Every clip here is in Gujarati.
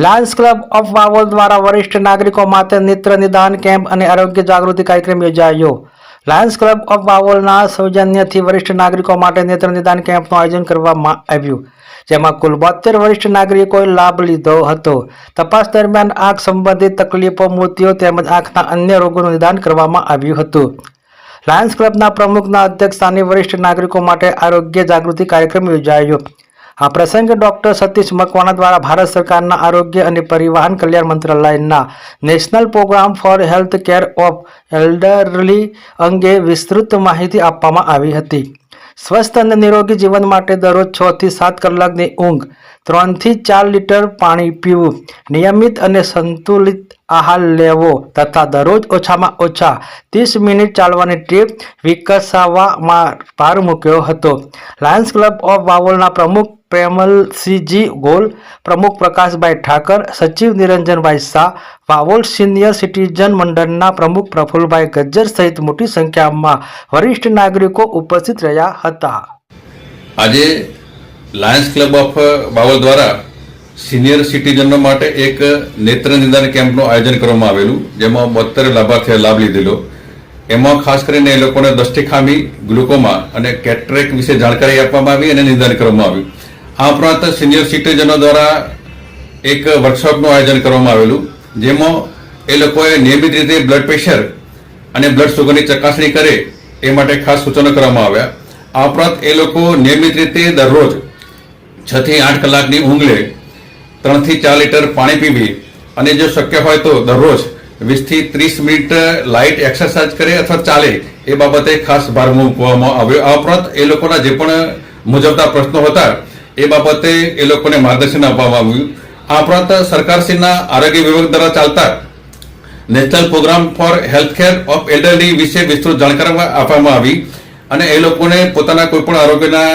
લાયન્સ ક્લબ ઓફ વાવોલ દ્વારા વરિષ્ઠ નાગરિકો માટે નેત્ર નિદાન કેમ્પ અને આરોગ્ય જાગૃતિ કાર્યક્રમ યોજાયો. લાયન્સ ક્લબ ઓફ વાવોલના સૌજન્યથી વરિષ્ઠ નાગરિકો માટે નેત્ર નિદાન કેમ્પનું આયોજન કરવામાં આવ્યું, જેમાં કુલ 72 વરિષ્ઠ નાગરિકોએ લાભ લીધો હતો. તપાસ દરમિયાન આંખ સંબંધિત તકલીફો, મોતિયો તેમજ આંખના અન્ય રોગોનું નિદાન કરવામાં આવ્યું હતું. લાયન્સ ક્લબના પ્રમુખના અધ્યક્ષસ્થાને વરિષ્ઠ નાગરિકો માટે આરોગ્ય જાગૃતિ કાર્યક્રમ યોજાયો. આ પ્રસંગે ડોક્ટર સતીશ મકવાણા દ્વારા ભારત સરકારના આરોગ્ય અને પરિવહન કલ્યાણ મંત્રાલયના national programme for health care of elderly અંગે વિસ્તૃત માહિતી આપવામાં આવી હતી. સ્વસ્થ અને નિરોગી જીવન માટે દરરોજ 6 થી 7 કલાકની ઊંઘ, 3 થી 4 લીટર પાણી પીવું, નિયમિત અને સંતુલિત આહાર લેવો તથા દરરોજ ઓછામાં ઓછા 30 મિનિટ ચાલવાની ટેવ વિકસાવવામાં ભાર મૂક્યો હતો. લાયન્સ ક્લબ ઓફ વાવોલના પ્રમુખ પ્રેમલસિંહજી ગોલ, પ્રમુખ પ્રકાશભાઈ ઠાકર, સચિવ નિરંજનભાઈ શાહ, વાવોલ સિનિયર સિટીઝન મંડળના પ્રમુખ પ્રફુલભાઈ ગજ્જર સહિત મોટી સંખ્યામાં વરિષ્ઠ નાગરિકો ઉપસ્થિત રહ્યા હતા. આજે લાયન્સ ક્લબ ઓફ વાવોલ દ્વારા સિનિયર સિટીઝનો માટે એક નેત્ર નિદાન કેમ્પનું આયોજન કરવામાં આવેલું, જેમાં 72 લાભાર્થીઓએ લાભ લીધેલો. એમાં ખાસ કરીને એ લોકોને દ્રષ્ટિ ખામી, ગ્લુકોમા અને કેટરેક્ટ વિશે જાણકારી આપવામાં આવી અને નિદાન કરવામાં આવ્યું. આ ઉપરાંત સિનિયર સિટીઝનો દ્વારા એક વર્કશોપનું આયોજન કરવામાં આવેલું, જેમાં એ લોકોએ નિયમિત રીતે બ્લડ પ્રેશર અને બ્લડ સુગરની ચકાસણી કરે એ માટે ખાસ સૂચનો કરવામાં આવ્યા. આ ઉપરાંત એ લોકો નિયમિત રીતે દરરોજ 6 થી 8 કલાકની ઊંઘ લે, 3 થી 4 લીટર પાણી પીવી અને જો શક્ય હોય તો દરરોજ 20 થી 30 મિનિટ લાઇટ એક્સરસાઇઝ કરે અથવા ચાલે એ બાબતે ખાસ ભાર મૂકવામાં આવ્યો. આ ઉપરાંત એ લોકોના જે પણ મૂંઝવતા પ્રશ્નો હતા એ બાબતે એ લોકોને માર્ગદર્શન આપવામાં આવ્યું. આ ઉપરાંત સરકારશ્રીના આરોગ્ય વિભાગ દ્વારા ચાલતા national programme for health care of elderly વિશે વિસ્તૃત જાણકારી આપવામાં આવી અને એ લોકોને પોતાના કોઈ પણ આરોગ્યના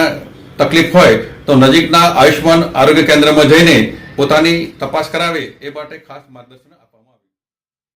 તકલીફ હોય તો નજીકના આયુષ્માન આરોગ્ય કેન્દ્રમાં જઈને પોતાની તપાસ કરાવે એ માટે ખાસ માર્ગદર્શન